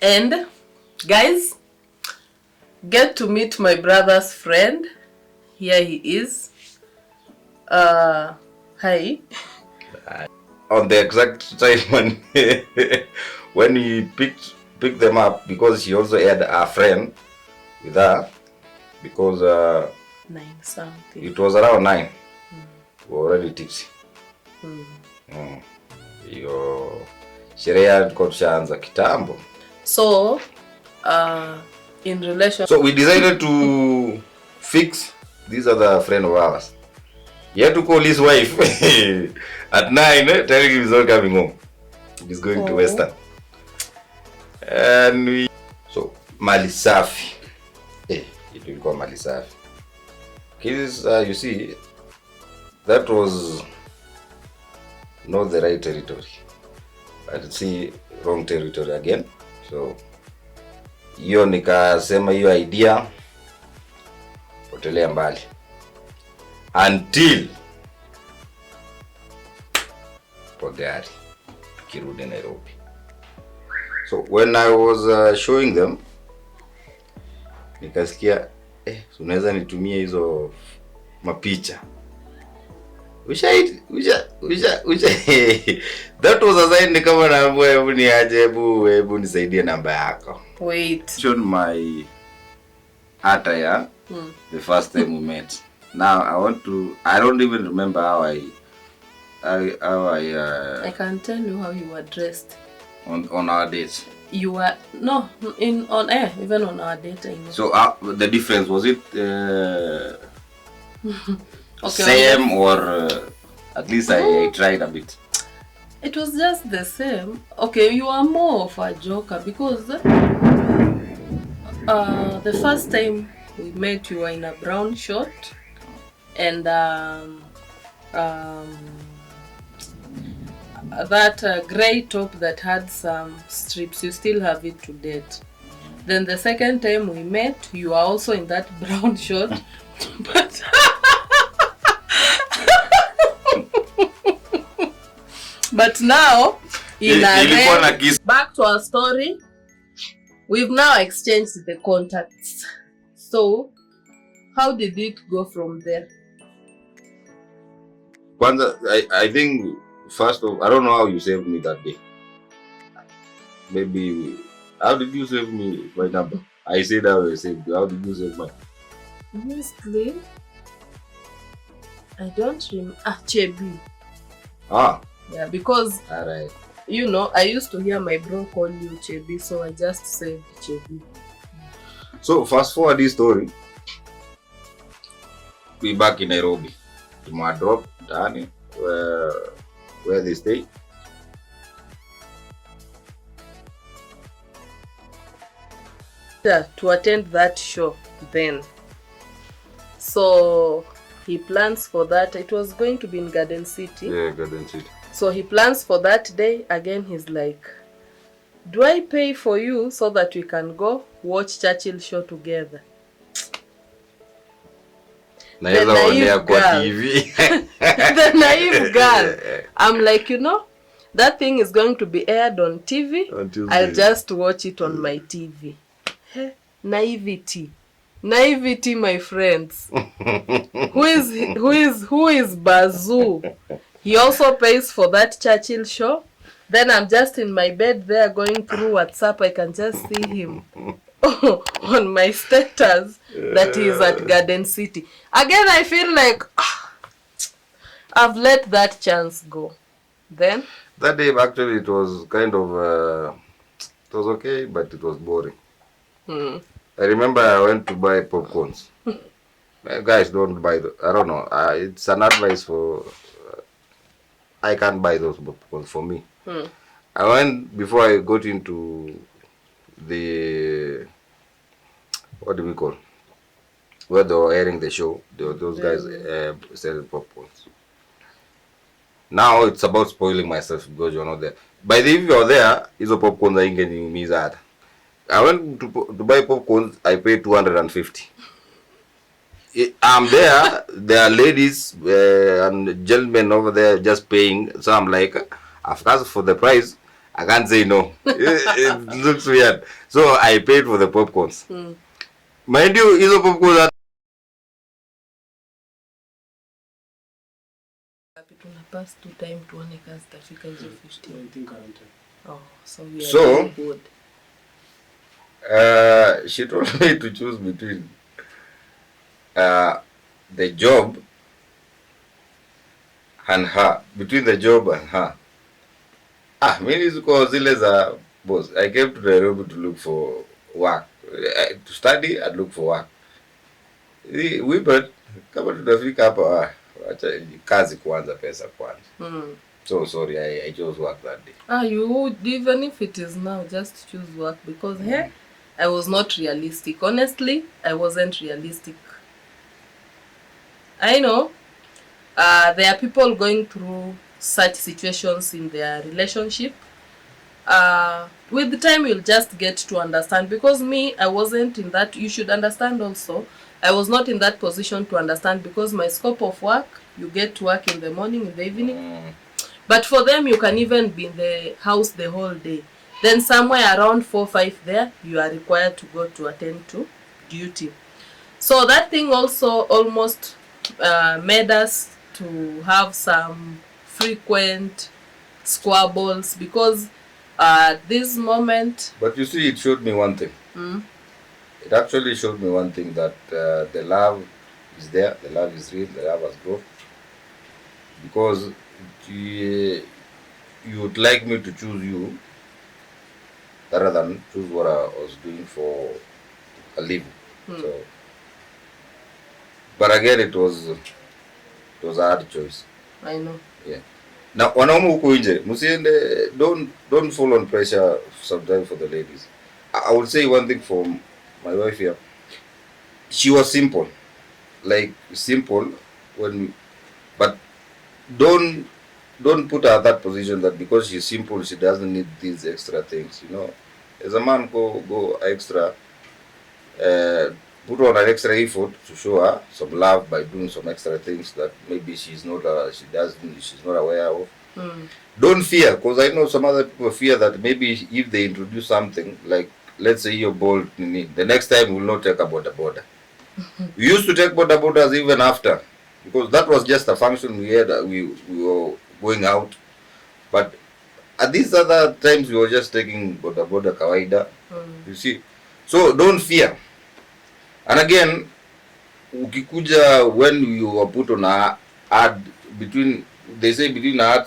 And guys, get to meet my brother's friend. Here he is. Hi. On the exact time when he picked them up, because she also had a friend with her, because 9 something. it was around 9. We were already tipsy. Hiyo sherehe ilikuwa tushaanza kitambo. So in relation, so we decided to fix this other friend of ours. He had to call his wife at 9, telling him he's not coming home. He's going to Western. And mali safi. It will call mali safi. Kids, you see, that was not the right territory. But see, wrong territory again. So hiyo nikasema hiyo idea potelea mbali until kwa gari tukirudi Nairobi. So when I was showing them, nikasikia unaweza nitumie hizo mapicha. Usha that was a sign kama naambia hebu ni aje, hebu nisaidie namba yako. Wait. Showed my attire the first time we met. Now I don't even remember how I can tell you how you were dressed on our date. You were on air, even on our date, I know. So the difference was it okay, same or at least I tried a bit. It was just the same. Okay, you are more of a joker because the first time we met you were in a brown short and that grey top that had some strips. You still have it to date. Then the second time we met, you are also in that brown short, but but now in a red. Back to our story. We've now exchanged the contacts. So how did it go from there? I think first of, I don't know how you saved me that day. Maybe, how did you save me my number? I said how I saved you. How did you save mine? Honestly, I don't remember. Chebi. Yeah, because alright. You know, I used to hear my bro call you Chebi, so I just said Chebi. So fast forward this story. We back in Nairobi. To drop Dani, where they stay. Yeah, to attend that show then. So he plans for that. It was going to be in Garden City. Yeah, Garden City. So he plans for that day. Again, he's like, do I pay for you so that we can go watch Churchill show together? The naive girl. The naive girl. I'm like, you know, that thing is going to be aired on TV. I'll just watch it on my TV. Naivety. Naivety, my friends. Who is Bazoo? He also pays for that Churchill show. Then I'm just in my bed there going through WhatsApp. I can just see him on my status that he is at Garden City. Again, I feel like I've let that chance go. Then that day actually it was kind of it was okay, but it was boring. I remember I went to buy popcorns. Guys, don't buy I don't know. It's an advice for. I can't buy those popcorns for me. I went before I got into the what do we call where they were airing the show. Those guys selling popcorns. Now it's about spoiling myself because you're not there. By the if you're there, hizo popcorns are getting me that. I went to buy popcorns. I paid 250. I'm there. There are ladies and gentlemen over there just paying. So I'm like, of course, for the price, I can't say no. It looks weird. So I paid for the popcorns. Mind you, hizo popcorns pass 2 time tuone kazi tafika hizo 15. I think around 10. Oh, so we are good. She told me to choose between the job and her. Between the job and her. Mimi ziko zile za boss. I came to Nairobi to look for work. To study and look for work. We but kama tutafika hapa acha kazi kwanza, pesa kwanza. So sorry, I chose work that day. You even if it is now, just choose work because I was not realistic. Honestly, I wasn't realistic. I know there are people going through such situations in their relationship. With the time you'll just get to understand, because me, I wasn't in that. You should understand also, I was not in that position to understand, because my scope of work, you get to work in the morning, in the evening. But for them, you can even be in the house the whole day. Then somewhere around 4, 5 there, you are required to go to attend to duty. So that thing also almost made us to have some frequent squabbles, because this moment... But you see, it showed me one thing. It actually showed me one thing, that the love is there, the love is real, the love has grown. Because you would like me to choose you rather than choose what I was doing for a living. So, but again, it was a hard choice. I know. Yeah. Now, wanaume huko nje, msiende, don't fall on pressure sometimes for the ladies. I would say one thing for my wife here. She was simple, like simple but don't put her in that position that because she's simple she doesn't need these extra things. You know, as a man, go extra, put on an extra effort to show her some love by doing some extra things that maybe she's not aware of. Don't fear, because I know some other people fear that maybe if they introduce something like, let's say you're bold, the next time we will not take a boda. We used to take bodas even after, because that was just a function we had. We were going out, but at these other times we were just taking boda kawaida. You see, so don't fear. And again, ukikuja, when you are put on a hard between, they say between a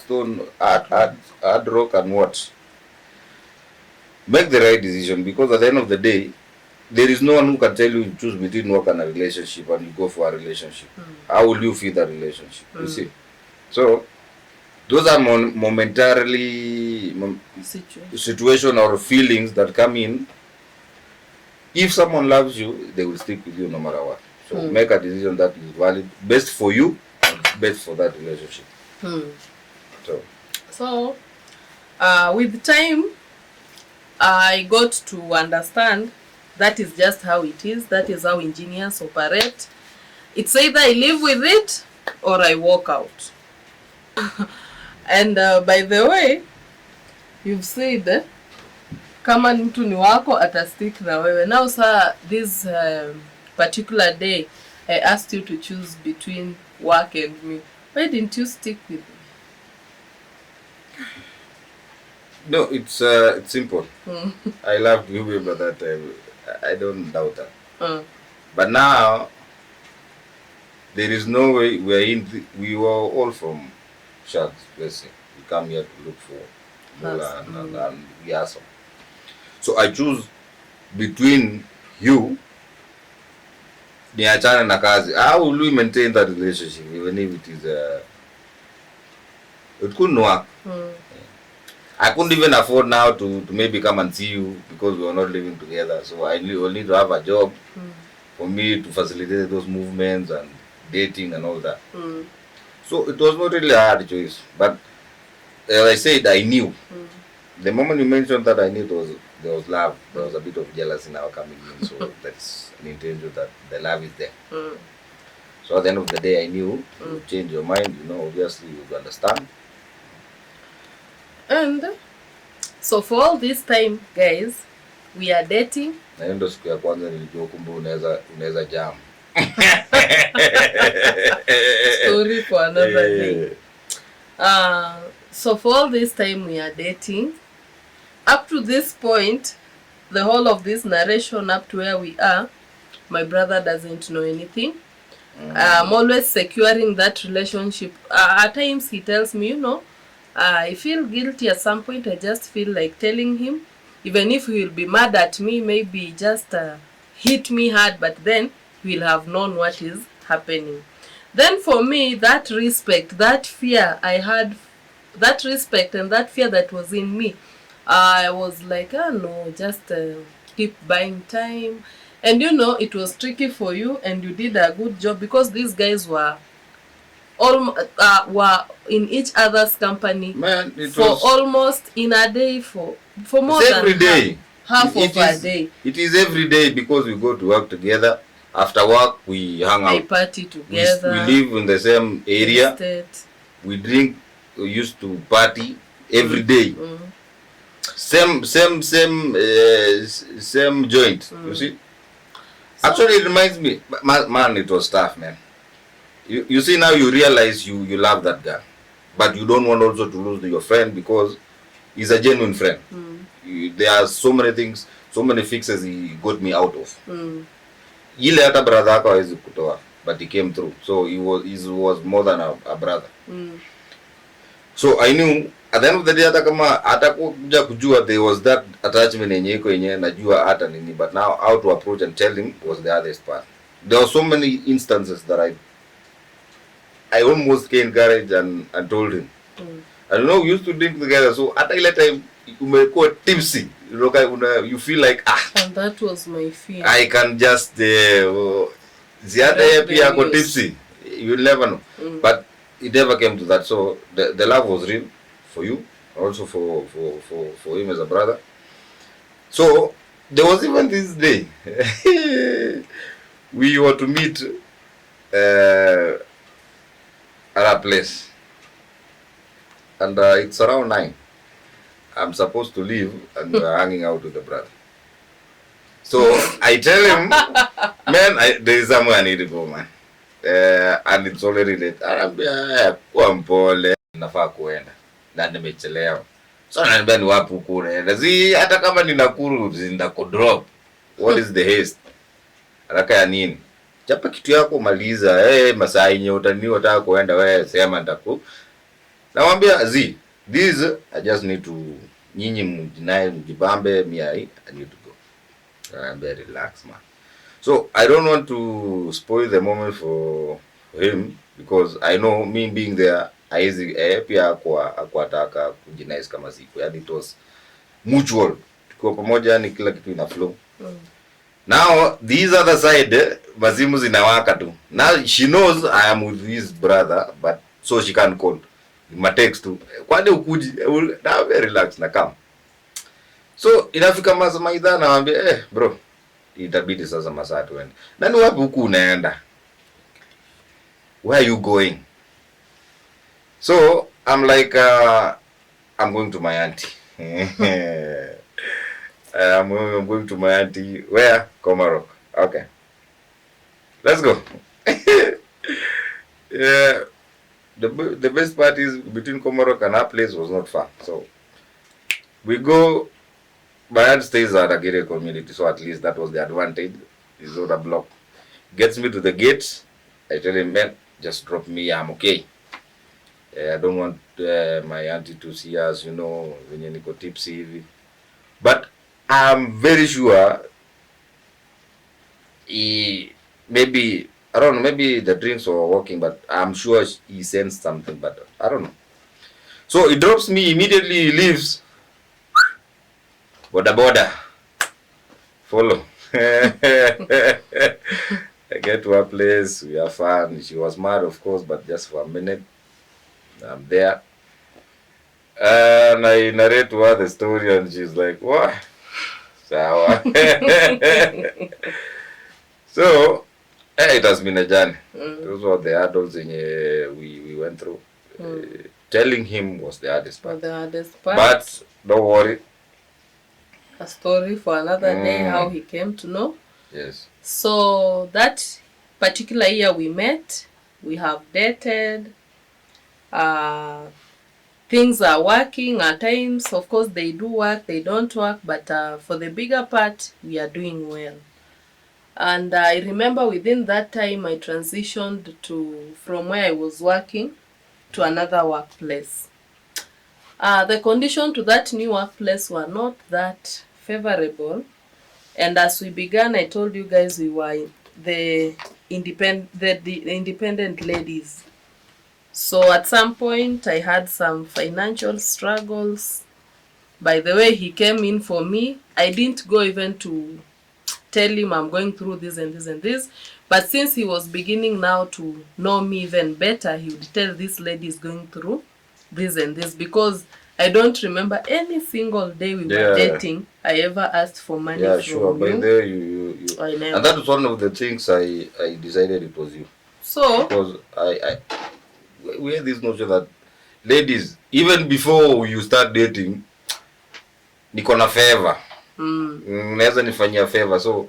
hard rock and what, make the right decision, because at the end of the day, there is no one who can tell you to choose between work and a relationship, and you go for a relationship. How will you feel that relationship? You see? So, those are momentarily situation or feelings that come in. If someone loves you, they will stick with you no matter what. So, make a decision that is valid, best for you, and best for that relationship. So, with time, I got to understand that is just how it is. That is how engineers operate. It's either I live with it or I walk out. And by the way, you've said kama mtu ni wako atastick na wewe. Now sir, this particular day I asked you to choose between work and me. Why didn't you stick with me? No, it's simple. I loved you by that time. I don't doubt that. But now, there is no way we were all from Sharks, let's say. We come here to look for Mola and we are some. So I choose between you, niachane na kazi. How will we maintain that relationship even if it is it couldn't work. I couldn't even afford now to maybe come and see you because we are not living together. So I will need to have a job for me to facilitate those movements and dating and all that. So it was not really a hard choice. But as I said, I knew. The moment you mentioned that, I knew there was love. There was a bit of jealousy now coming in. So that's an intention that the love is there. So at the end of the day, I knew you change your mind. You know, obviously you would understand. And So for all this time, guys, we are dating. Na ndo siku ya kwanza nilijua kumbe unaweza jam. Story for another day. So for all this time we are dating. Up to this point, the whole of this narration up to where we are, my brother doesn't know anything. I'm always securing that relationship. At times he tells me, you know, I feel guilty at some point. I just feel like telling him, even if he will be mad at me, maybe just hit me hard, but then he will have known what is happening. Then for me, that respect, that fear I had, that respect and that fear that was in me, I was like, oh no, just keep buying time. And you know, it was tricky for you, and you did a good job because these guys were were in each other's company. Man, for almost in a day, for more than every day. half of a day. It is every day because we go to work together. After work, we hang out. We party together. We live in the same area. Estate. We drink. We used to party every day. Same joint. You see. So, actually, it reminds me, man, it was tough, man. You see, now you realize you love that guy, but you don't want also to lose your friend because he's a genuine friend. There are so many things, so many fixes he got me out of. Ile hata brother yako hawezi kutoa, but he came through. So he was more than a brother. So I knew at the end of the day, hata kama atakuja kujua there was that attachment yenye najua hata nini, but now how to approach and tell him was the hardest part. There were so many instances that I almost gained courage and told him. I don't know, we used to drink together, so at ile time umekuwa tipsy, you feel like and that was my fear. I can just ziada pia ako tipsy, you never know. But it never came to that. So the love was real for you, also for him as a brother. So there was even this day we were to meet at a place, and it's around 9. I'm supposed to leave, and we're hanging out with the brother. So I tell him, man, there is somewhere I need to go, man. And it's already late. Anambia kwa mpole, nafaa kuenda na nimechelewa. So ananiambia ni wapi huko unaenda? Hata kama ni Nakuru ndakudrop. What is the haste? Haraka ya nini? Chapa kitu yako maliza. Masaa yenye unataka kuenda wewe sema ndaku. Namwambia this I just need to nyinyi mjibambe I need to go. I'm very relaxed, man. So I don't want to spoil the moment for him because I know me being there haizi pia akuataka kujinaize kama siku. Yani it was mutual. Tuko pamoja, yani kila kitu ina flow. Now this other side mazimu zinawaka tu. Now she knows I am with his brother, but so she can't call. Ma text tu. Kwani ukuji na very relaxed na come. So inafika maidha na mwambie bro, itabidi sasa masaa tuende. Nani wapi huku unaenda? Where are you going? So I'm like I'm going to my auntie. I'm going to my auntie. Where? Komarok. Okay. Let's go. Yeah. The best part is between Komarok and our place was not far. So we go. My aunt stays at a gated community, so at least that was the advantage. It's on a block. Gets me to the gate. I tell him, man, just drop me. I'm okay. I don't want my auntie to see us, you know, when you go tipsy. But I'm very sure maybe, I don't know, maybe the drinks were working, but I'm sure he sensed something, but I don't know. So he drops me, immediately he leaves. Boda. Follow. I get to her place, we have fun. She was mad, of course, but just for a minute. I'm there. And I narrate to her the story, and she's like, what? Sawa. So, it has been a journey. Those were the adults we went through. Telling him was the hardest part. The hardest part. But don't worry, a story for another day, how he came to know. Yes. So that particular year we met, we have dated. Things are working at times. Of course, they do work, they don't work, but for the bigger part, we are doing well. And I remember within that time, I transitioned from where I was working to another workplace. The condition to that new workplace were not that favorable. And as we began, I told you guys we were the independent ladies. So at some point, I had some financial struggles. By the way, he came in for me. I didn't go even to tell him I'm going through this and this and this. But since he was beginning now to know me even better, he would tell this lady is going through this and this. Because I don't remember any single day we were dating, I ever asked for money from sure. you. By there, you. I never. And that was one of the things I decided it was you. So, because we had this notion that ladies, even before you start dating, niko na favor. Naweza nifanyia favor. So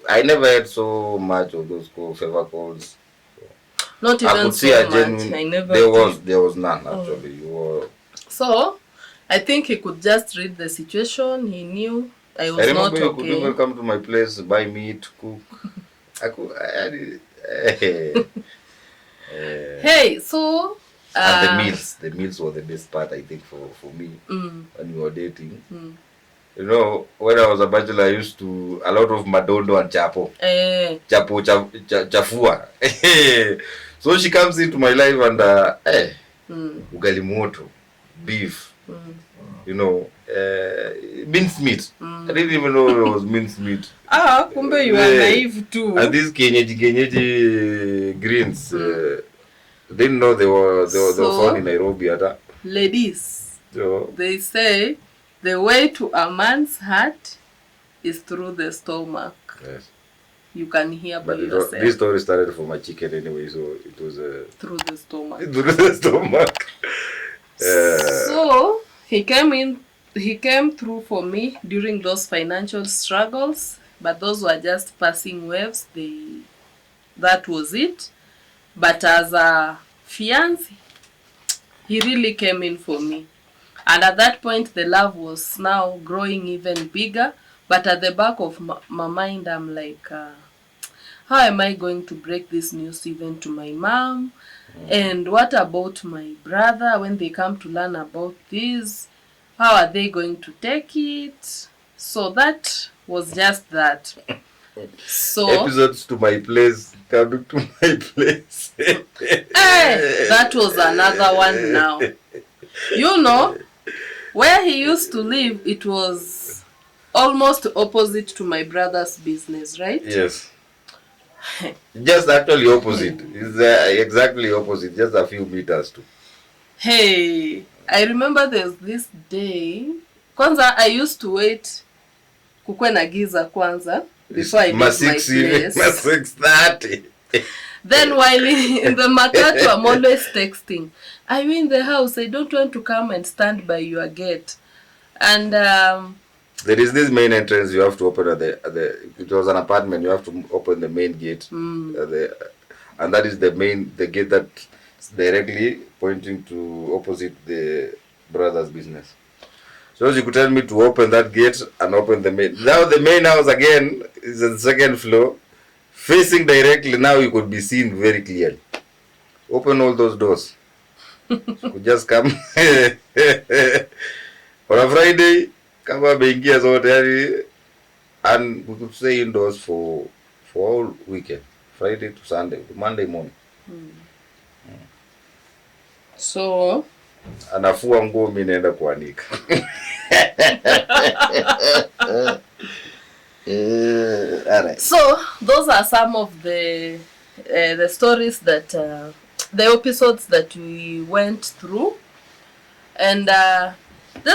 I never had so much of those favor calls. So, not even I could so much. Genuine, I never there was none actually. You were. So I think he could just read the situation. He knew I was not okay. You could even come to my place, buy meat, cook. Hey, so and the meals were the best part, I think, for me when we were dating. You know, when I was a bachelor, I used to a lot of madondo and chapo. Chafua. So she comes into my life and ugali moto, beef, you know, minced meat. I didn't even know it was minced meat. Kumbe you are naive too. And these kenyeji greens, didn't know they were found in Nairobi. Ladies, they say the way to a man's heart is through the stomach. Yes. You can hear by yourself. This story started from my chicken anyway, so it was through the stomach. Through the stomach. So he came through for me during those financial struggles, but those were just passing waves. That was it. But as a fiancé, he really came in for me. And at that point, the love was now growing even bigger. But at the back of my mind, I'm like, how am I going to break this news even to my mom? And what about my brother when they come to learn about this? How are they going to take it? So that was just that. So episodes to my place, coming to my place. That was another one now. You know, where he used to live, it was almost opposite to my brother's business, right? Yes. Just actually opposite. It's exactly opposite, just a few meters too. Hey, I remember there's this day. Kwanza, I used to wait kukwe na giza kwanza before I did my place. 6:30. Then while in the matatu, I'm always texting. Are you in the house? I don't want to come and stand by your gate. And there is this main entrance you have to open at the it was an apartment, you have to open the main gate. And that is the gate that's directly pointing to opposite the brother's business. So you could tell me to open that gate and open the main. Now the main house again is on the second floor, facing directly. Now you could be seen very clearly. Open all those doors. Could just come on a Friday, come up and get out, and we could stay indoors for all weekend, Friday to Sunday, to Monday morning. So anafua nguo mimi naenda kuanika. Alright. So those are some of the stories that the episodes that we went through, and the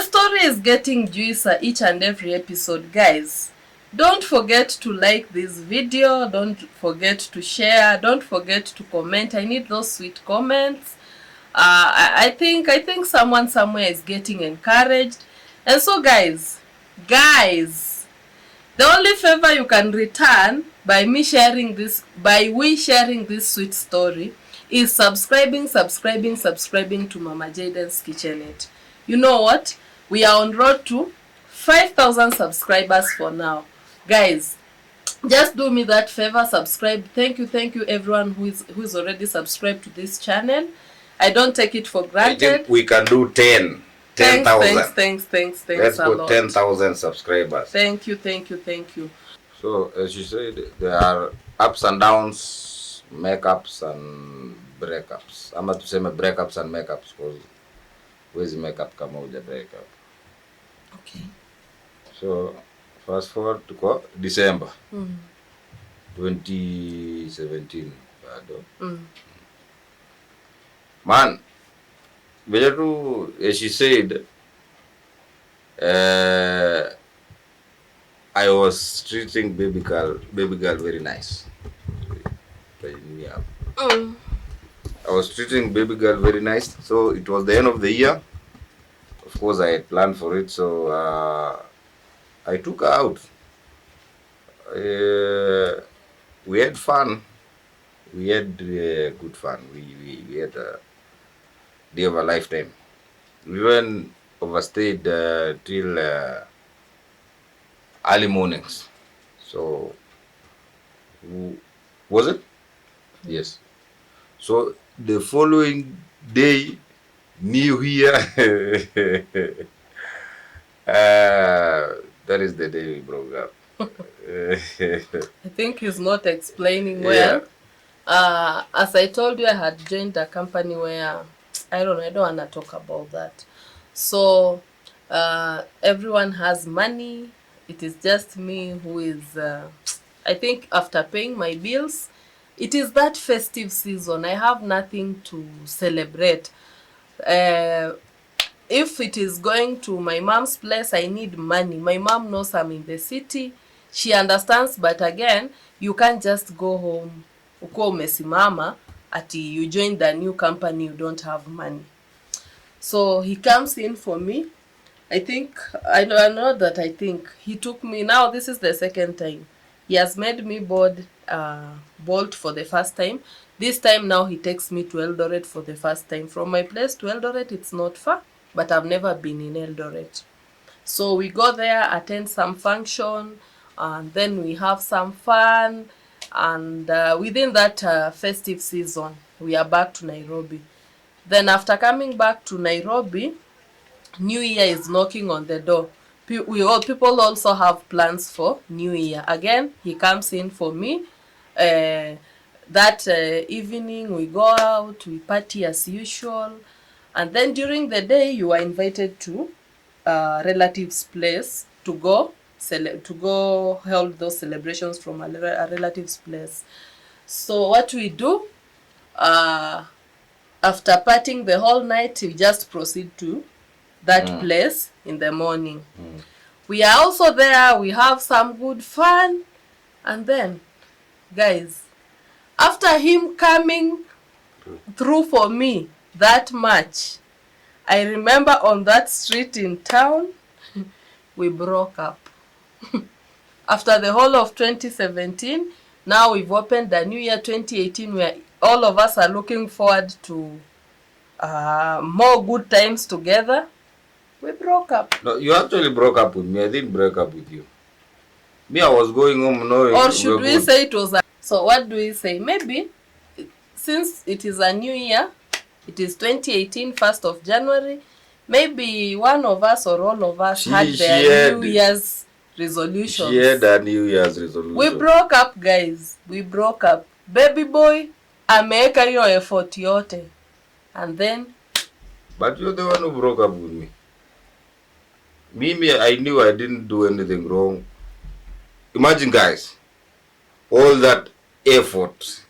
story is getting juicier each and every episode, guys. Don't forget to like this video, don't forget to share, don't forget to comment. I need those sweet comments. I think someone somewhere is getting encouraged. And so guys, Guys, the only favor you can return by we sharing this sweet story is subscribing to Mama Jaden's Kitchenette. You know what? We are on road to 5,000 subscribers for now. Guys, just do me that favor, subscribe. Thank you everyone who is already subscribed to this channel. I don't take it for granted. We can do 10,000. Thanks. Let's go 10,000 subscribers. Thank you. So, as you said, there are ups and downs, makeups and breakups. I'm about to say breakups and makeups because where's makeup come out the breakup? Okay. So, fast forward to December 2017. Man, as she said, I was treating baby girl very nice. I was treating baby girl very nice. So it was the end of the year. Of course, I had planned for it. So I took her out. We had fun. We had good fun. We had a day of a lifetime. We even overstayed till early mornings. So, was it? Yes. So the following day, New Year, that is the day we broke up. I think he's not explaining well. Yeah. As I told you, I had joined a company where I don't want to talk about that. So everyone has money. It is just me who is I think after paying my bills, it is that festive season. I have nothing to celebrate. If it is going to my mom's place, I need money. My mom knows I'm in the city. She understands, but again, you can't just go home. Uko umesimama ati you join the new company, you don't have money. So he comes in for me. I think he took me. Now this is the second time. He has made me bolt for the first time. This time now he takes me to Eldoret for the first time. From my place to Eldoret, it's not far, but I've never been in Eldoret. So we go there, attend some function, and then we have some fun. And within that festive season, we are back to Nairobi. Then after coming back to Nairobi, New Year is knocking on the door. People also have plans for New Year. Again, he comes in for me. That evening, we go out, we party as usual. And then during the day, you are invited to a relative's place to go hold those celebrations from a relative's place. So what we do, after partying the whole night, we just proceed to that place in the morning. We are also there, we have some good fun. And then, guys, after him coming through for me that much, I remember on that street in town, we broke up. After the whole of 2017, now we've opened the new year 2018 where all of us are looking forward to more good times together. We broke up. No, you actually broke up with me. I didn't break up with you. Me, I was going home knowing. Or should we say it was so what do we say? Maybe since it is a new year, it is 2018, 1st of January, maybe one of us or all of us had their New Year's resolutions. She had a New Year's resolution. We broke up, guys. We broke up. Baby boy, ameweka hiyo effort yote. And then... But you're the one who broke up with me. Me, I knew I didn't do anything wrong. Imagine, guys, all that effort,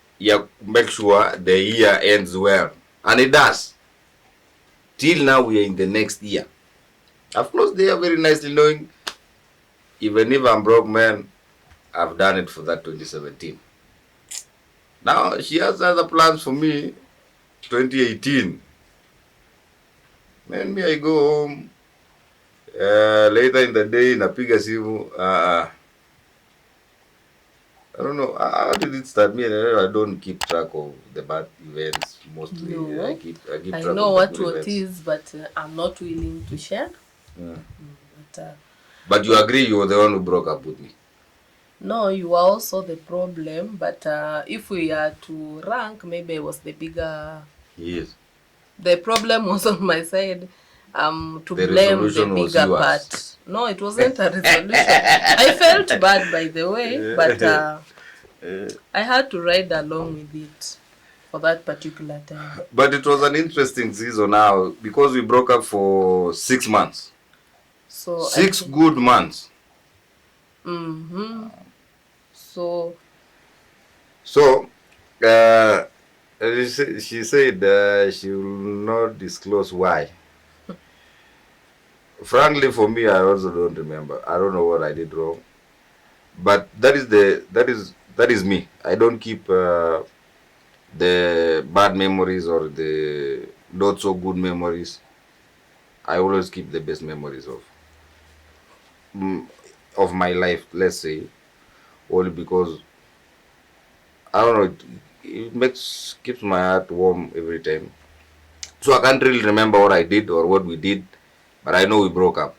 make sure the year ends well. And it does. Till now, we are in the next year. I've closed the year very nicely, knowing even if I'm broke, man, I've done it for that 2017. Now, she has other plans for me, 2018. Man, I go home, Later in the day, napiga simu. I don't know. How did it start? Me, I don't keep track of the bad events. Mostly, No. I keep I track know of the what good it events. is, but I'm not willing to share. But you agree you were the one who broke up with me? No, you are also the problem. But if we are to rank, maybe I was the bigger. Yes. The problem was on my side. To The blame the resolution was bigger yours. part. No, it wasn't a resolution. I felt bad, by the way, but I had to ride along with it for that particular time. But it was an interesting season now because we broke up for 6 months. So 6 good months. So She said she will not disclose why. Frankly, for me, I also don't remember. I don't know what I did wrong. But that is me. I don't keep the bad memories or the not so good memories. I always keep the best memories of my life. Let's say, only because I don't know. It keeps my heart warm every time. So I can't really remember what I did or what we did, but I know we broke up.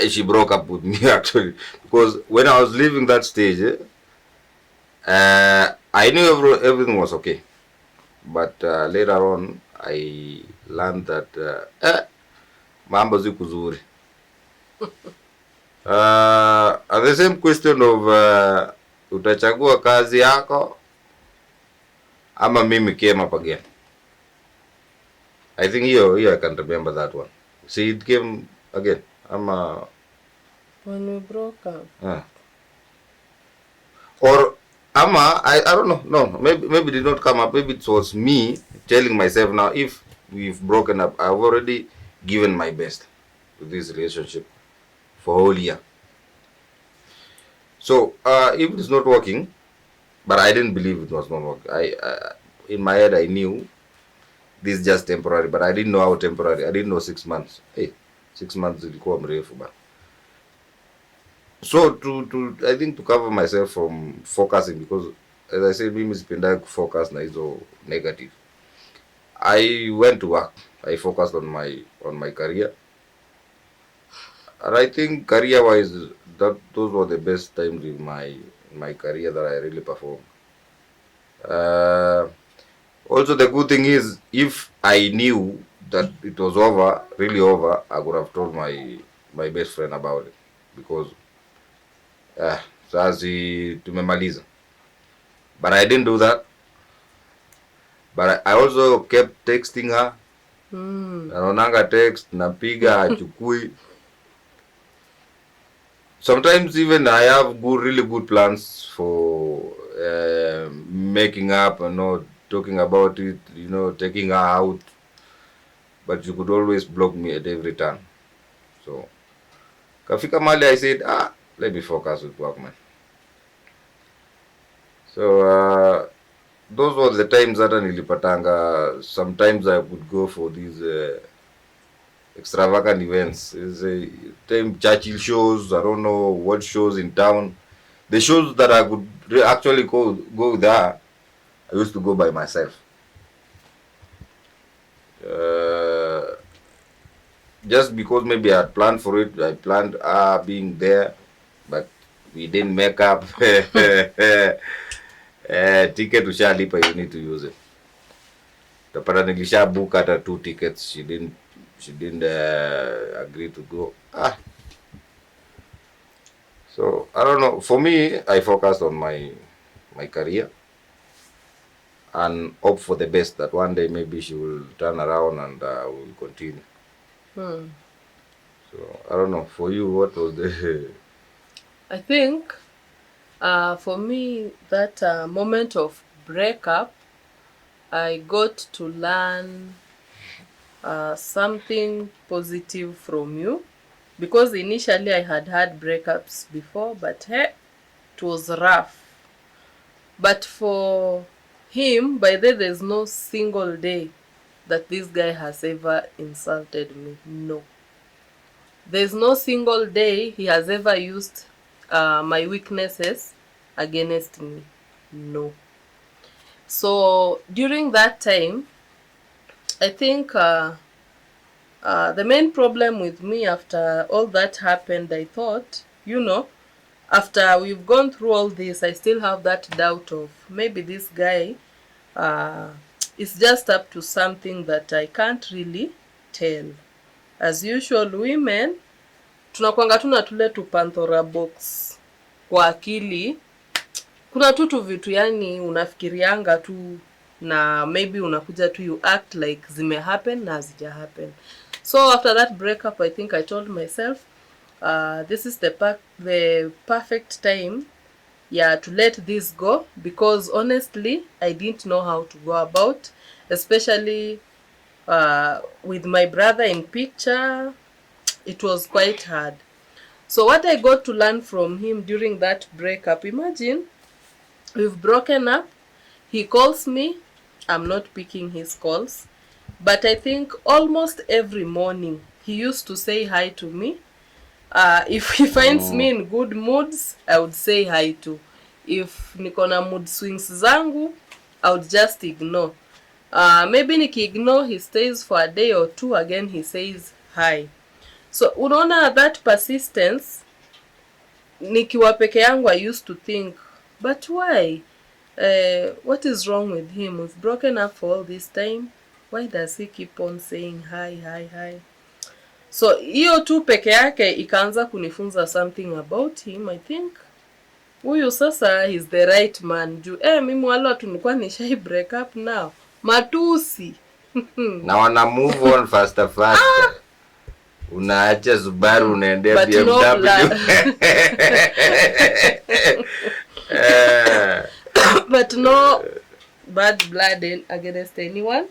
She broke up with me actually because when I was leaving that stage, I knew everything was okay. But later on, I learned that mambo zi kuzuri. And the same question of utachagua kazi yako ama mimi came up again. I think here I can remember that one. See, it came again. When we broke up. Or I don't know. No, maybe it did not come up. Maybe it was me telling myself now, if we've broken up, I've already given my best to this relationship for a whole year. So if it's not working, but I didn't believe it was not working. In my head I knew this is just temporary, but I didn't know how temporary. I didn't know 6 months. Hey, 6 months ilikuwa mrefu ba. So I think to cover myself from focusing, because as I said, mimi sipendai focus na hizo negative. I went to work. I focused on my career. And I think career wise, those were the best times in my career that I really performed. Also the good thing is, if I knew that it was over, really over, I would have told my best friend about it, because sasa tumemaliza. But I didn't do that. But I also kept texting her. Naonanga text, napiga, achukui. Sometimes even I have really good plans for making up and not talking about it, taking her out. But you could always block me at every turn. So, kafika mali, I said, let me focus with work, man. So, those were the times that nilipatanga. Sometimes I would go for these extravagant events. Time Churchill shows, I don't know what shows in town. The shows that I could actually go there, I used to go by myself. Just because maybe I had planned for it, I planned being there, but we didn't make up. Ticket ushalipa, you need to use it. Tapata nilisha book hata 2 tickets. She didn't agree to go. So I don't know. For me, I focused on my career and hope for the best, that one day maybe she will turn around and will continue. So I don't know. For you, what was the? I think for me, that moment of breakup, I got to learn something positive from you, because initially I had breakups before, but it was rough. But for him, by then there's no single day that this guy has ever insulted me. No. there's no single day he has ever used my weaknesses against me. No. So during that time, I think the main problem with me after all that happened, I thought, after we've gone through all this, I still have that doubt of maybe this guy is just up to something that I can't really tell. As usual, women tunakwanga tuna tule tu Pandora box kwa akili. Kuna tu vitu yani unafikirianga tu na maybe unakuja tu you act like zime happen na hazija happen. So after that breakup, I think I told myself this is the perfect time to let this go, because honestly I didn't know how to go about, especially with my brother in picture. It was quite hard. So what I got to learn from him during that breakup, imagine we've broken up, he calls me, I'm not picking his calls, but I think almost every morning he used to say hi to me. If he finds me in good moods, I would say hi to. If niko na mood swings zangu, I would just ignore. Maybe niki-ignore, he stays for a day or two, again he says hi. So unaona that persistence, nikiwa peke yangu I used to think, but why? What is wrong with him? We've broken up for all this time. Why does he keep on saying hi, hi, hi? So hiyo tu peke yake ikaanza kunifunza something about him. I think huyu sasa he's the right man. Mimi wala tunikuwa nishai break up now. Matusi. Na wana move on faster. Unaacha Subaru unaendea BMW. But no bad blood against anyone.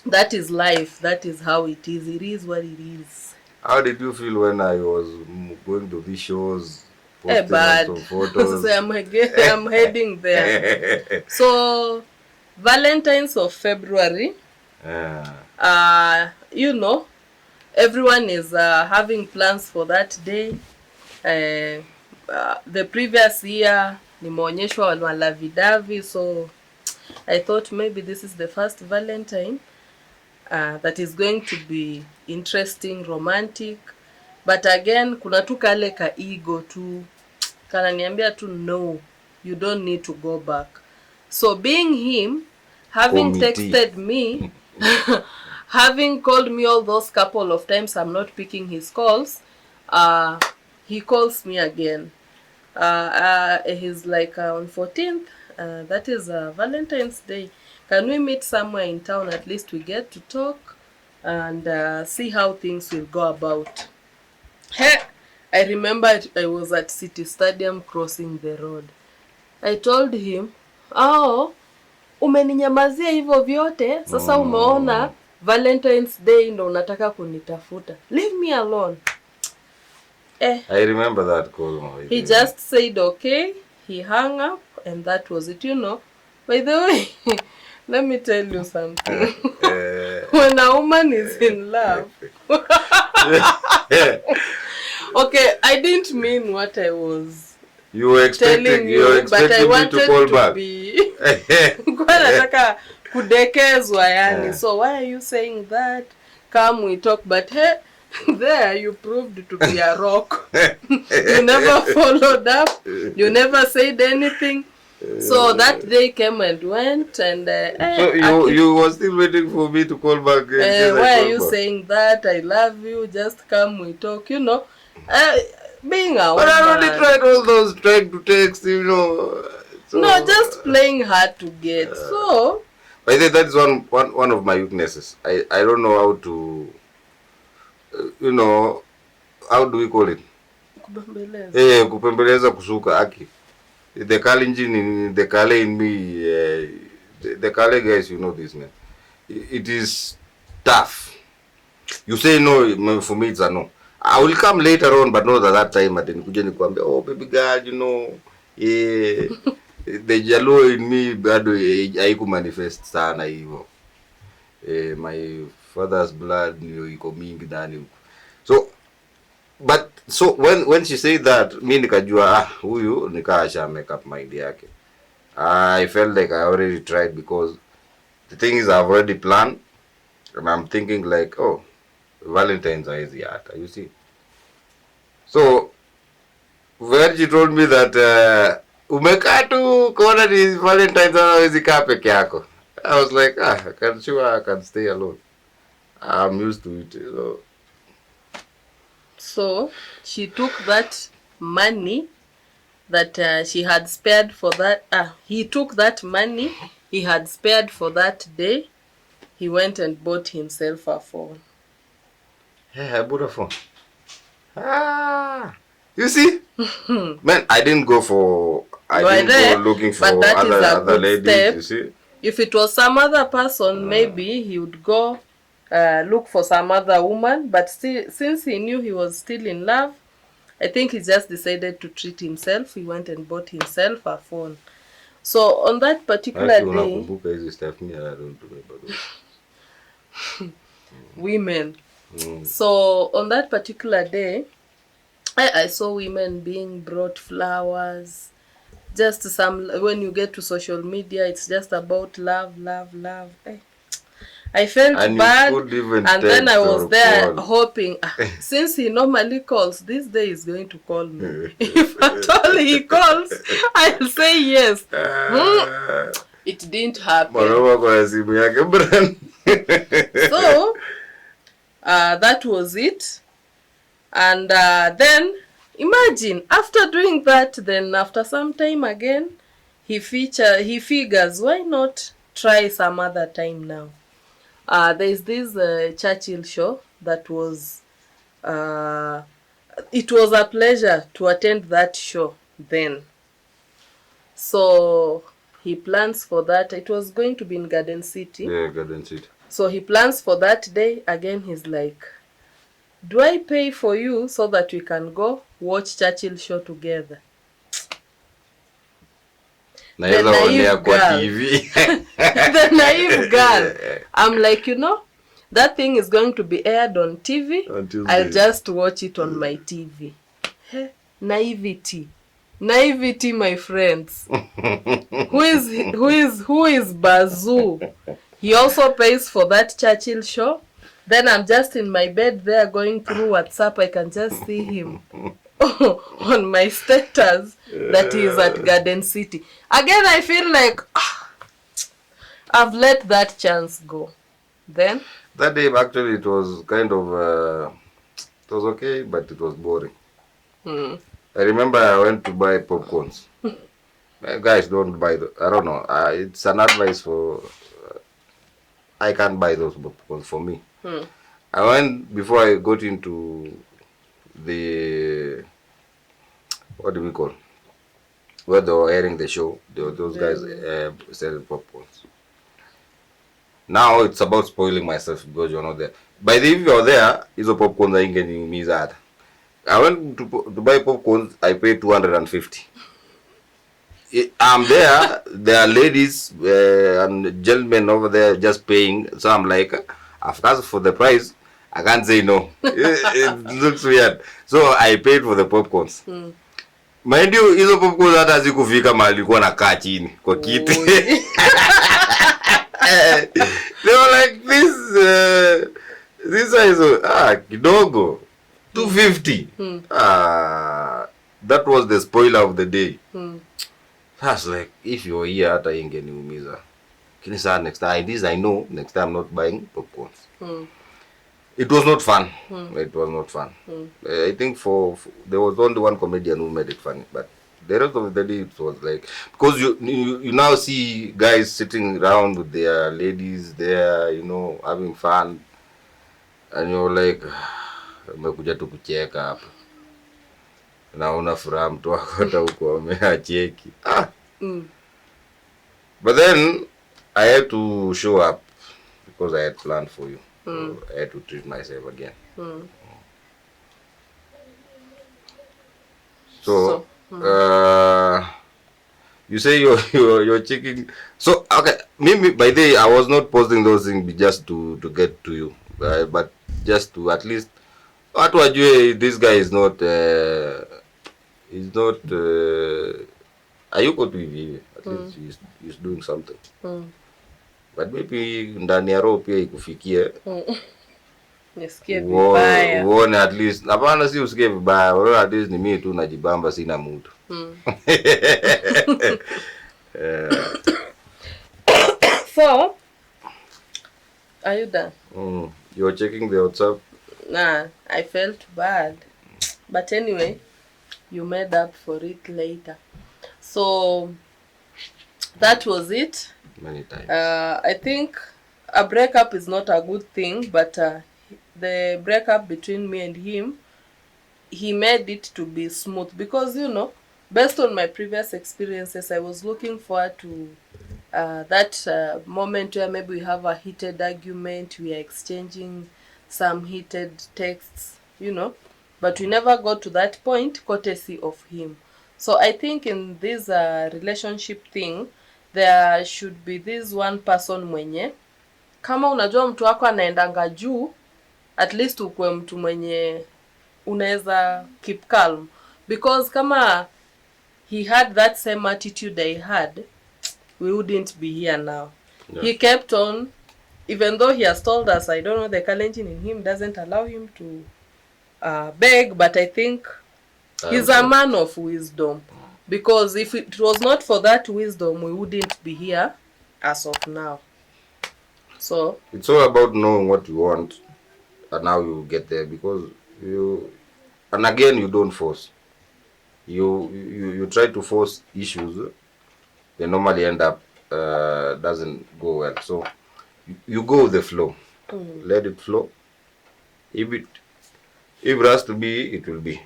That is life. That is how it is. It is what it is. How did you feel when I was going to these shows? Bad. Some photos? So I'm heading there. So Valentine's of February. Everyone is having plans for that day. The previous year nimeonyeshwa malavidavi, so I thought maybe this is the first Valentine that is going to be interesting, romantic. But again, kuna tu kale ka ego tu kananiambia tu no, you don't need to go back. So being him, having texted me, having called me all those couple of times, I'm not picking his calls. He calls me again. He's like on 14th, that is Valentine's Day. Can we meet somewhere in town? At least we get to talk and see how things will go about. I remember I was at City Stadium crossing the road. I told him, umeninyamazia hivyo vyote, sasa umeona Valentine's Day ndo unataka kunitafuta. Leave me alone. I remember that call. He just said okay, he hung up, and that was it, By the way, let me tell you something. When a woman is in love, okay, I didn't mean what I was telling you, but I wanted me to call back. Kwa nataka kudekezwa yani. So why are you saying that? Come we talk, but hey, there you proved to be a rock. You never followed up. You never said anything. So that day came and went, and so you were still waiting for me to call back. Why are you saying that? I love you. Just come, we talk. Being a woman. But I already tried all those trying to text. So, no, just playing hard to get. So. I think that is one of my weaknesses. I don't know how to. How do we call it? Kupembeleza. Kupembeleza kusuka aki. The Kalenjin, the Kale in me, the Kale guys, you know this, man. It is tough. You say no, for me it's a no. I will come later on, but not at that time. At oh baby girl, the jalo in me bado haiku manifest sana hivyo. My father's blood iko mingi ndani. So So when she said that, mi nikajua huyu nikasha make up mind yake. I felt like I already tried, because the thing is I've already planned, and I'm thinking like, oh, Valentine's are easy hata, you see. So when she told me that umekaa tu kuona ni Valentine's hawezi kaa peke yako, I was like, I can stay alone. I'm used to it, you know. So she took that money that she had spared for that. He took that money he had spared for that day. He went and bought himself a phone. Hey, I bought a phone. You see? Man, I didn't go looking for other ladies, step. You see? If it was some other person, maybe he would go look for some other woman. But still, since he knew he was still in love, I think he just decided to treat himself. He went and bought himself a phone. So on that particular day, women. So on that particular day, I saw women being brought flowers. Just some, when you get to social media, it's just about love. I felt bad, and then I was there hoping, since he normally calls, this day is going to call me. If at all he calls, I'll say yes. It didn't happen. So that was it. And then imagine, after doing that, then after some time again, he figures, why not try some other time now? There's this Churchill show that was, it was a pleasure to attend that show then. So he plans for that. It was going to be in Garden City. Yeah, Garden City. So he plans for that day. Again, he's like, do I pay for you so that we can go watch Churchill show together? The naive girl. The naive girl. I'm like, that thing is going to be aired on TV. I'll just watch it on my TV. Naivety. Naivety, my friends. Who is Bazoo? He also pays for that Churchill show. Then I'm just in my bed there going through WhatsApp. I can just see him on my status that he is at Garden City. Again, I feel like I've let that chance go. Then that day, actually, it was kind of it was okay, but it was boring. I remember I went to buy popcorns. Guys, don't buy I don't know. It's an advice for. I can't buy those popcorns for me. I went, before I got into the, what do we call, where they were airing the show, those guys selling popcorns. Now it's about spoiling myself because you're not there. By the if you're there, hizo popcorns are getting me that. I went to buy popcorns, I paid 250. I'm there, there are ladies and gentlemen over there just paying. So I'm like, of course, for the price, I can't say no. It looks weird. So I paid for the popcorns. Mind you, hizo popcorns hata zikufika mahali nilikuwa nakaa chini kwa kiti. They were like this size, kidogo, 250. That was the spoiler of the day. That's like, if you're here, hata ingeniumiza. Kini saa next time, this I know, next time I'm not buying popcorns. It was not fun. It was not fun. I think there was only one comedian who made it funny, but the rest of the day it was like, because you now see guys sitting around with their ladies there, having fun, and you're like, umekuja tu kucheka hapa. Na una furaha mtu wako hata huko ameacheki. But then I had to show up because I had planned for you. So I had to treat myself again. So you say you're checking. So okay, maybe by the way, I was not posting those things just to get to you, but just to at least Watu wajue this guy is not ayuko tu hivi. At least he's doing something. But maybe ndani ya roho pia ikufikie. Nisikie vibaya. Uone at least. Hapana, si usikie vibaya. Wewe at least ni mimi tu najibamba, sina mtu. So, are you done? You're checking the WhatsApp? Nah, I felt bad. But anyway, you made up for it later. So, that was it. Many times. I think a breakup is not a good thing, but the breakup between me and him, he made it to be smooth. Because, you know, based on my previous experiences, I was looking forward to that moment where maybe we have a heated argument, we are exchanging some heated texts, you know, but we never got to that point, courtesy of him. So I think in this relationship thing, there should be this one person mwenye, kama unajua mtu wako anaendanga juu, at least ukwe mtu mwenye unaweza keep calm. Because kama he had that same attitude I had, we wouldn't be here now. Yeah. He kept on, even though he has told us, I don't know, the Kalenjin in him doesn't allow him to beg, but I think he's a man of wisdom. Because if it was not for that wisdom, we wouldn't be here as of now. So it's all about knowing what you want and how you get there. Because and again, you don't force. You try to force issues, they normally end up doesn't go well. So you go with the flow. Let it flow. If it has to be, it will be.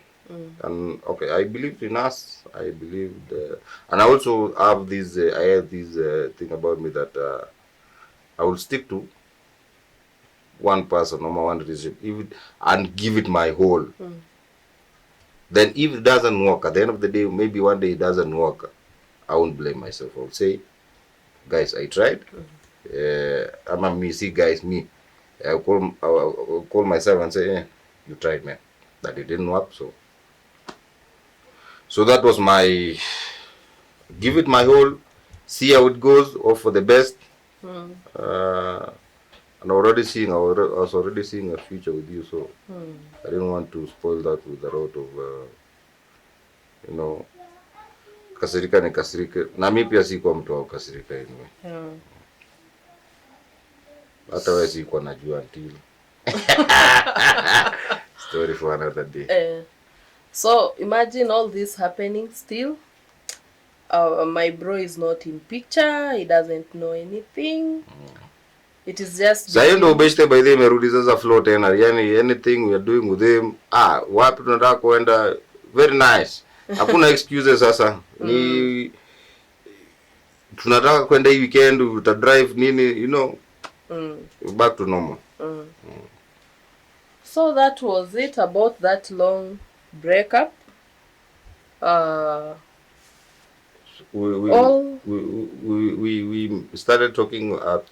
And okay, I believed in us. I believed, and I also have this. I have this thing about me that I will stick to one person or one relationship, and give it my whole. Then if it doesn't work, at the end of the day, maybe one day it doesn't work, I won't blame myself. I'll say, guys, I tried. I'm a me, guys, me. I'll call myself and say, you tried, man. That it didn't work, so that was my, give it my whole, see how it goes, hope for the best. And I was already seeing a future with you, so I didn't want to spoil that with a lot of, you know, kasirika ni kasirika. Na mimi pia sikuwa mtu wa kasirika anyway. Hata wewe sikuwa najua until. Story for another day. So imagine all this happening still. My bro is not in picture. He doesn't know anything. It is just. Sasa ndo beshte by the way merudi sasa flow tena. Yani anything we are doing with him, wapi tunataka kuenda, very nice. Hakuna excuses sasa. Ni tunataka kwenda hii weekend, uta drive nini, you know. Back to normal. So that was it about that long breakup. We started talking on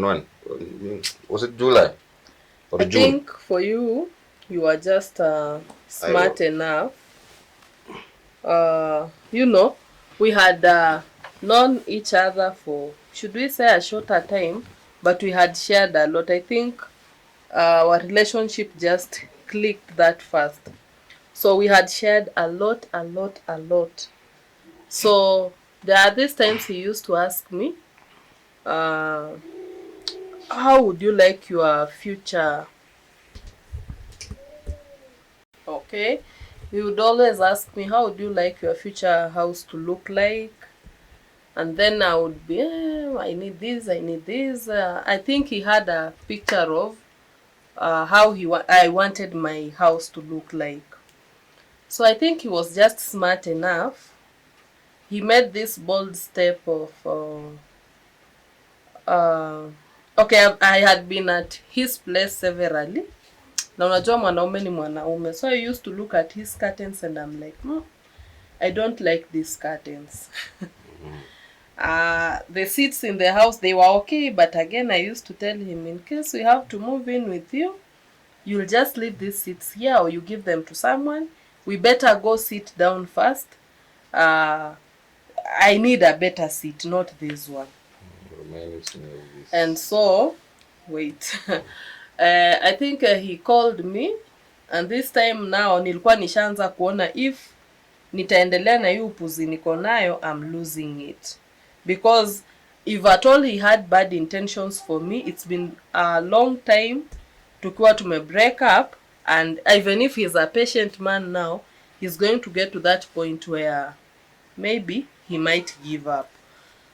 when? Was it July or I June? I think for you are just smart enough. You know, we had known each other for, should we say, a shorter time, but we had shared a lot. I think our relationship just clicked that fast. So we had shared a lot. So there are these times he used to ask me, how would you like your future? Okay. He would always ask me, how would you like your future house to look like? And then I would be, I need this. I think he had a picture of how I wanted my house to look like. So I think he was just smart enough. He made this bold step of, okay, I had been at his place severally. Na unajua mwanaume ni mwanaume. So I used to look at his curtains and I'm like, I don't like these curtains. The seats in the house, they were okay, but again I used to tell him, in case we have to move in with you, you'll just leave these seats here or you give them to someone. We better go sit down first. I need a better seat, not this one. And so, wait. I think he called me, and this time now nilikuwa nishaanza kuona if nitaendelea na hii upuzi niko nayo, I'm losing it. Because if at all he had bad intentions for me, it's been a long time tukiwa tume break up, and even if he's a patient man now, he's going to get to that point where maybe he might give up.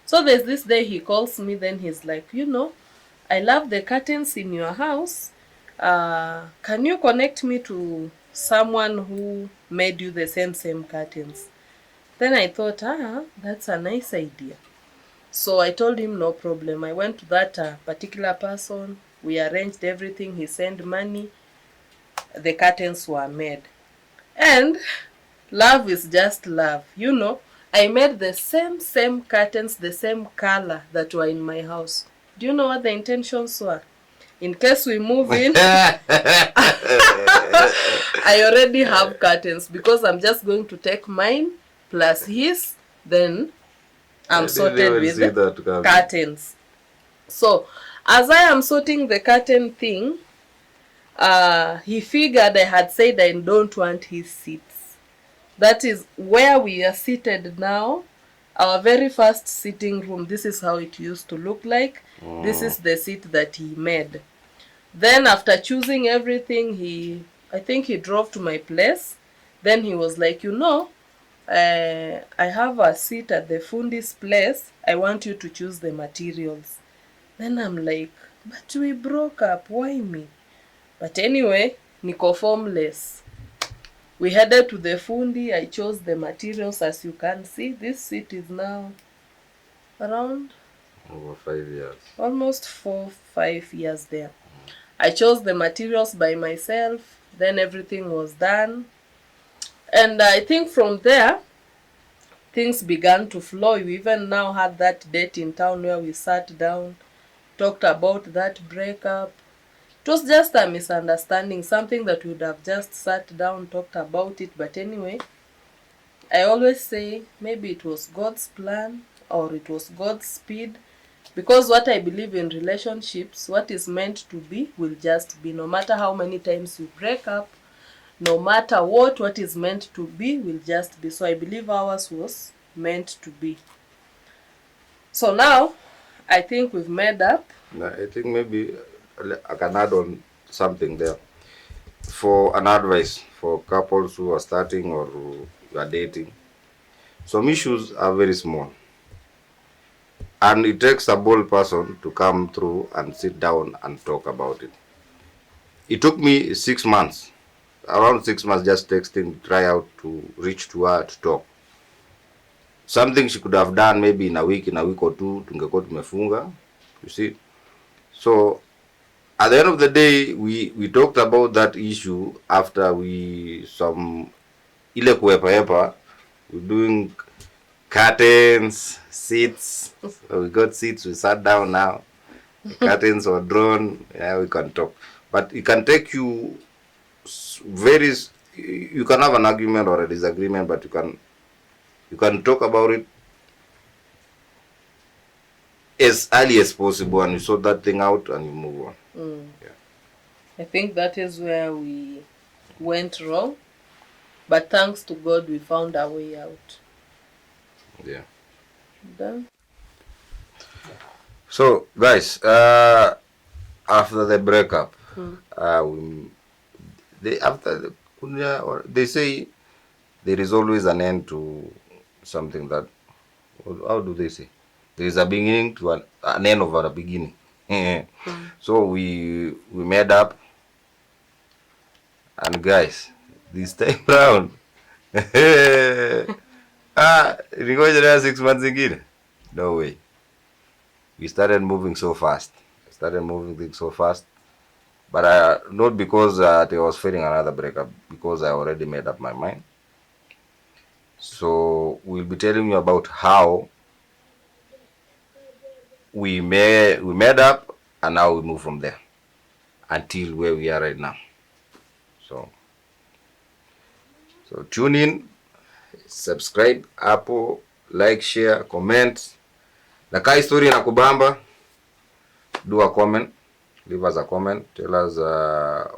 So there's this day he calls me, then he's like, you know, I love the curtains in your house. Can you connect me to someone who made you the same curtains? Then I thought, that's a nice idea. So I told him no problem. I went to that particular person. We arranged everything. He sent money. The curtains were made. And love is just love. You know, I made the same curtains, the same color that were in my house. Do you know what the intentions were? In case we move in, I already have curtains because I'm just going to take mine plus his, then I'm sorted with the curtains. So, as I am sorting the curtain thing, he figured I had said I don't want his seats. That is where we are seated now. Our very first sitting room, this is how it used to look like. This is the seat that he made. Then after choosing everything, I think he drove to my place. Then he was like, you know, I have a seat at the fundi's place. I want you to choose the materials. Then I'm like, but we broke up. Why me? But anyway, niko formless. We headed to the fundi. I chose the materials. As you can see, this seat is now around over 5 years. Almost 4-5 years there. I chose the materials by myself. Then everything was done. And I think from there, things began to flow. We even now had that date in town where we sat down, talked about that breakup. It was just a misunderstanding, something that we would have just sat down, talked about it. But anyway, I always say maybe it was God's plan or it was God's speed. Because what I believe in relationships, what is meant to be will just be. No matter how many times you break up, no matter what is meant to be will just be. So I believe ours was meant to be. So now, I think we've made up. I think maybe I can add on something there. For an advice for couples who are starting or who are dating, some issues are very small. And it takes a bold person to come through and sit down and talk about it. It took me 6 months, around 6 months, just texting, try out to reach to her to talk. Something she could have done maybe in a week or two, tungekuwa tumefunga, you see. So at the end of the day, we talked about that issue after ile kuepa, we're doing curtains, seats. So we got seats, we sat down now. The curtains were drawn, we can talk. But it can take you you can have an argument or a disagreement, but you can talk about it as early as possible and you sort that thing out and you move on. Yeah. I think that is where we went wrong. But thanks to God, we found our way out. Yeah. Done. So, guys, after the breakup, they say there is always an end to something that, how do they say? There is a beginning to an end of a beginning. So we made up, and guys, this time round, 6 months again. No way. We started moving so fast. Moving things so fast. But not because I was fearing another breakup, because I already made up my mind. So we'll be telling you about how we made up and how we move from there until where we are right now. So tune in, subscribe hapo, like, share, comment. Na kai story na kubamba, do a comment, leave us a comment, tell us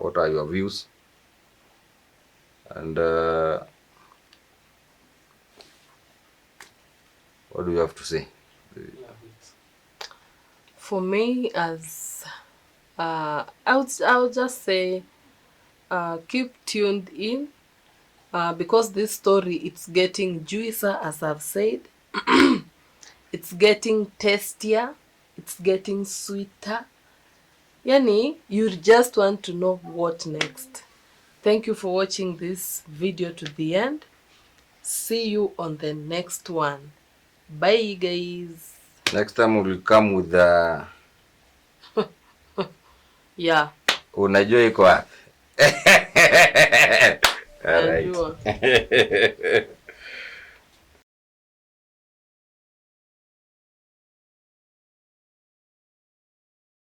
what are your views, and what do you have to say? For me, as I'll just say, keep tuned in, because this story, it's getting juicier, as I've said. It's getting tastier, it's getting sweeter. Yani, you just want to know what next. Thank you for watching this video to the end. See you on the next one. Bye, guys. Next time we'll come with the yeah. Unajua iko wapi? Najua.